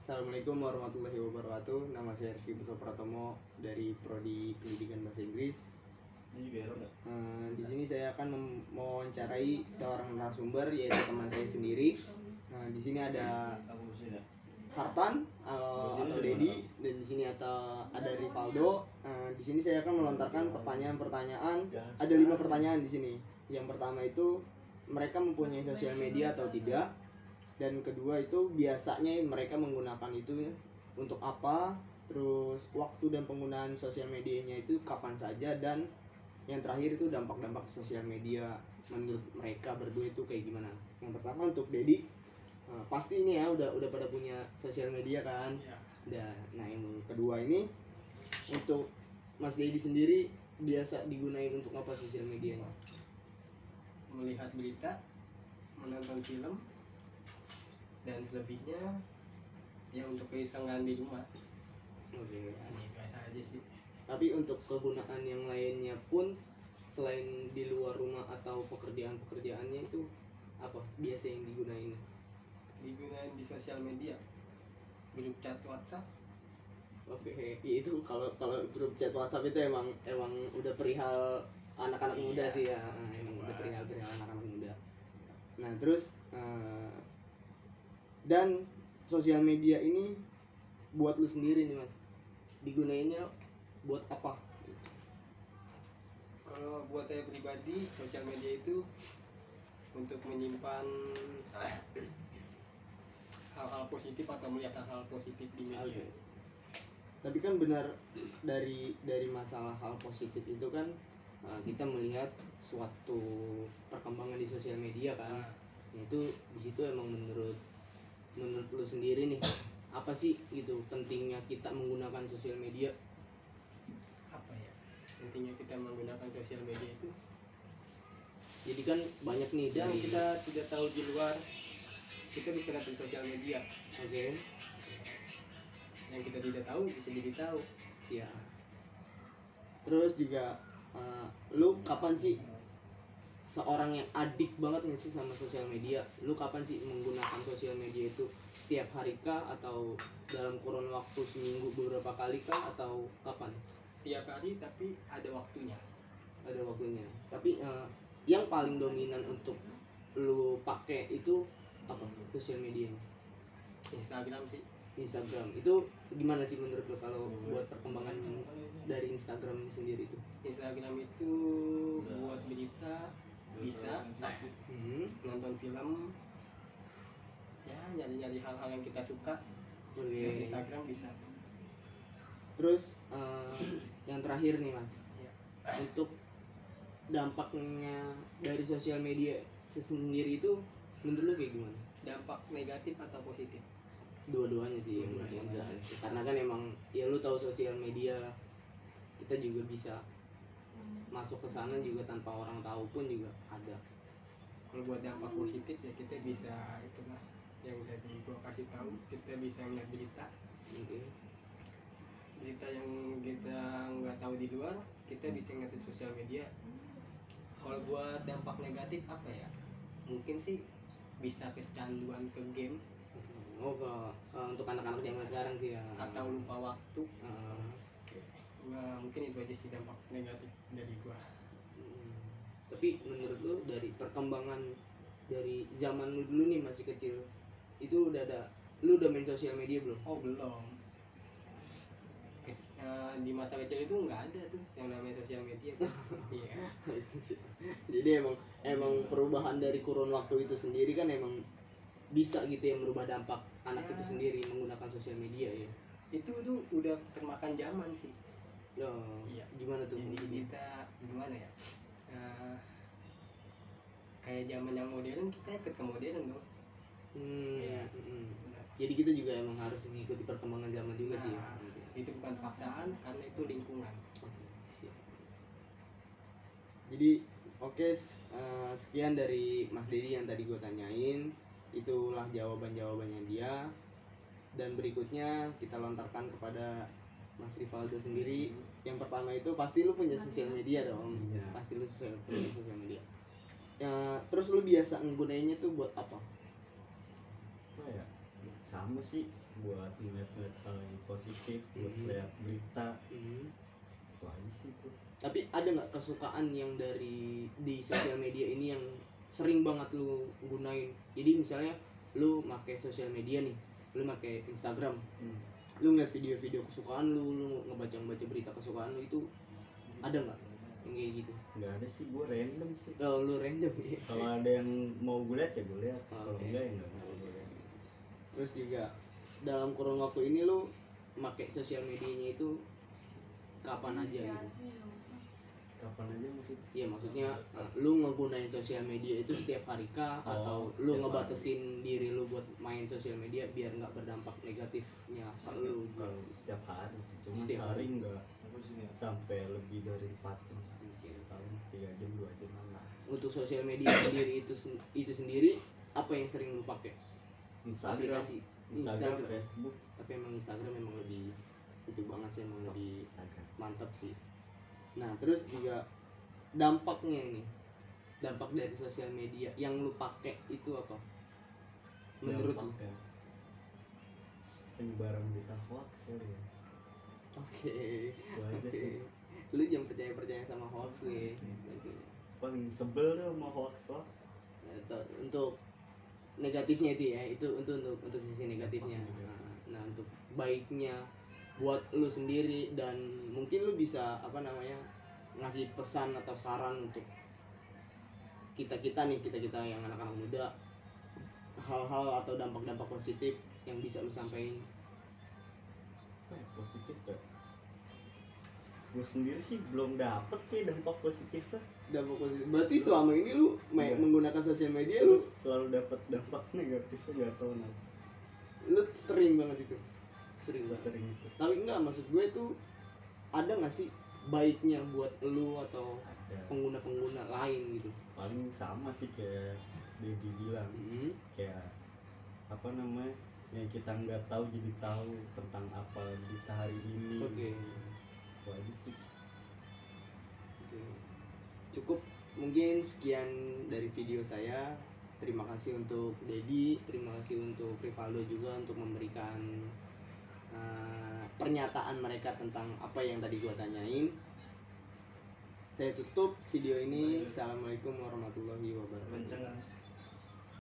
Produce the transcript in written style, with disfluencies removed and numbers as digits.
Assalamualaikum warahmatullahi wabarakatuh. Nama saya Rizky Putra Pratomo dari Prodi Pendidikan Bahasa Inggris. Di sini saya akan mewawancarai seorang narasumber, yaitu teman saya sendiri. Di sini ada Hartan atau Dedi, dan di sini ada Rivaldo. Di sini saya akan melontarkan pertanyaan-pertanyaan. Ada 5 pertanyaan di sini. Yang pertama itu, mereka mempunyai sosial media atau tidak? Dan kedua itu, biasanya mereka menggunakan itu untuk apa? Terus waktu dan penggunaan sosial medianya itu kapan saja? Dan yang terakhir itu dampak-dampak sosial media menurut mereka berdua itu kayak gimana? Yang pertama untuk Dedi, pasti ini ya udah pada punya sosial media kan? Ya. Nah yang kedua ini untuk Mas Dedi sendiri biasa digunain untuk apa sosial medianya? Melihat berita, menonton film, dan selebihnya ya untuk keisengan di rumah. Oke. Itu aja sih. Tapi untuk kegunaan yang lainnya pun selain di luar rumah atau pekerjaannya itu apa biasa yang digunain? Digunain di sosial media, grup chat WhatsApp. Oke, itu kalau grup chat WhatsApp itu emang udah perihal anak-anak muda sih ya, emang udah perihal anak-anak muda. Nah terus dan sosial media ini buat lu sendiri nih Mas, digunainnya buat apa? Kalau buat saya pribadi, sosial media itu untuk menyimpan hal-hal positif atau melihat hal-hal positif di media. Okay. Tapi kan benar dari masalah hal positif itu kan kita melihat suatu perkembangan di sosial media kan. Itu di situ emang menurut lu sendiri nih, apa sih gitu pentingnya kita menggunakan sosial media? Apa ya pentingnya kita menggunakan sosial media itu? Jadi kan banyak nih yang kita tidak tahu di luar, kita bisa lihat di sosial media. Oke. Yang kita tidak tahu bisa jadi tahu. Siap. Terus juga lu kapan sih seorang yang adik banget nggak sih sama sosial media? Lu kapan sih menggunakan sosial media itu? Tiap hari kah atau dalam kurun waktu seminggu beberapa kali kah atau kapan? Tiap hari, tapi ada waktunya. Ada waktunya. Tapi yang paling dominan untuk lu pakai itu apa sosial medianya? Instagram sih. Instagram itu gimana sih menurut lo kalau buat perkembangan dari Instagram sendiri itu? Instagram itu buat berita bisa, nonton film, ya nyari hal-hal yang kita suka. Okay. Instagram bisa. Terus yang terakhir nih Mas, ya. Untuk dampaknya dari sosial media sendiri itu menurut lo kayak gimana? Dampak negatif atau positif? Dua-duanya sih yang jelas. Karena kan emang ya lu tahu sosial media lah, kita juga bisa masuk ke sana juga tanpa orang tahu pun juga ada. Kalau buat dampak positif ya kita bisa itulah yang tadi gua kasih tahu, kita bisa melihat berita. Okay. Berita yang kita nggak tahu di luar, kita bisa ngeliat di sosial media. Kalau buat dampak negatif apa ya? Mungkin sih bisa kecanduan ke game. Untuk anak-anak zaman sekarang sih ya. Atau lupa waktu. Mungkin itu aja sih dampak negatif dari gua. Tapi menurut lu dari perkembangan dari zaman lu dulu nih masih kecil, itu lu udah main sosial media belum? Oh belum. Di masa kecil itu nggak ada tuh yang namanya sosial media kan? Iya. Jadi emang perubahan dari kurun waktu itu sendiri kan emang bisa gitu ya merubah dampak anak itu sendiri menggunakan sosial media ya. Itu tuh udah termakan zaman sih. Iya. Gimana tuh? Jadi kita gimana ya? Kayak zaman yang modern, kita ikut ke modern dong. Jadi kita juga emang harus mengikuti perkembangan zaman juga sih. Itu bukan paksaan, karena itu lingkungan. Jadi sekian dari Mas Dedi yang tadi gue tanyain. Itulah jawabannya dia. Dan berikutnya kita lontarkan kepada Mas Rivaldo sendiri. Yang pertama itu pasti lu punya sosial media dong. Pasti lu punya sosial media. Terus lu biasa nggunainnya tuh buat apa? Oh ya, sama sih, buat ngeliat-ngeliat hal yang positif, buat lihat berita. Itu aja sih tuh. Tapi ada nggak kesukaan yang dari di sosial media ini yang sering banget lu gunain? Jadi misalnya lu pakai sosial media nih, lu pakai Instagram, lu ngeliat video-video kesukaan lu ngebaca berita kesukaan lu, itu ada nggak yang kayak gitu? Nggak ada sih, gue random sih. Oh, lu random ya? Kalau ada yang mau gue lihat ya gue lihat, kalau Oke. enggak ya enggak mau gue lihat. Terus juga dalam kurun waktu ini lu pakai sosial medianya itu kapan aja gitu? Kapan aja maksud? Iya, maksudnya lu ngegunain sosial media itu setiap hari kah, atau lu setiap ngebatesin diri lu buat main sosial media biar nggak berdampak negatifnya ke lu? Kalau setiap hari sih, cuma Setiap sehari hari. enggak sampai lebih dari 4 jam, paling 3 jam 2 jam lah. Untuk sosial media sendiri itu sendiri apa yang sering lu pakai? Instagram, Aplikasi Instagram, Facebook, Tapi emang Instagram memang lebih itu banget sih, emang lebih Instagram. mantap sih. Nah, terus juga dampaknya ini, dampak dari sosial media yang lu pakai itu apa menurut lu? Dampaknya penyebaran berita hoax ya. Oke. Itu aja sih. Lu jangan percaya sama hoax nih. Oke. Paling sebel tuh sama hoax. Untuk negatifnya itu ya, itu untuk sisi negatifnya. Nah, untuk baiknya buat lu sendiri, dan mungkin lu bisa ngasih pesan atau saran untuk kita yang anak-anak muda, hal-hal atau dampak-dampak positif yang bisa lu sampaikan. Positif ya, gue sendiri sih belum dapet ya dampak positifnya. Dampak positif berarti selama ini lu Iya. menggunakan sosial media, lu Terus selalu dapet dampak negatifnya, gak tau nas. lu sering banget itu, sering banget. Sesering itu Tapi enggak, maksud gue tuh ada nggak sih baiknya buat lu atau ada. pengguna-pengguna lain gitu? Paling sama sih kayak Dedi bilang, kayak apa namanya, yang kita nggak tahu jadi tahu tentang apa berita hari ini. Oke. Itu aja sih. Oke. Cukup mungkin sekian dari video saya. Terima kasih untuk Dedi, terima kasih untuk Rivaldo juga untuk memberikan pernyataan mereka tentang apa yang tadi gua tanyain. Saya tutup video ini. Assalamualaikum warahmatullahi wabarakatuh.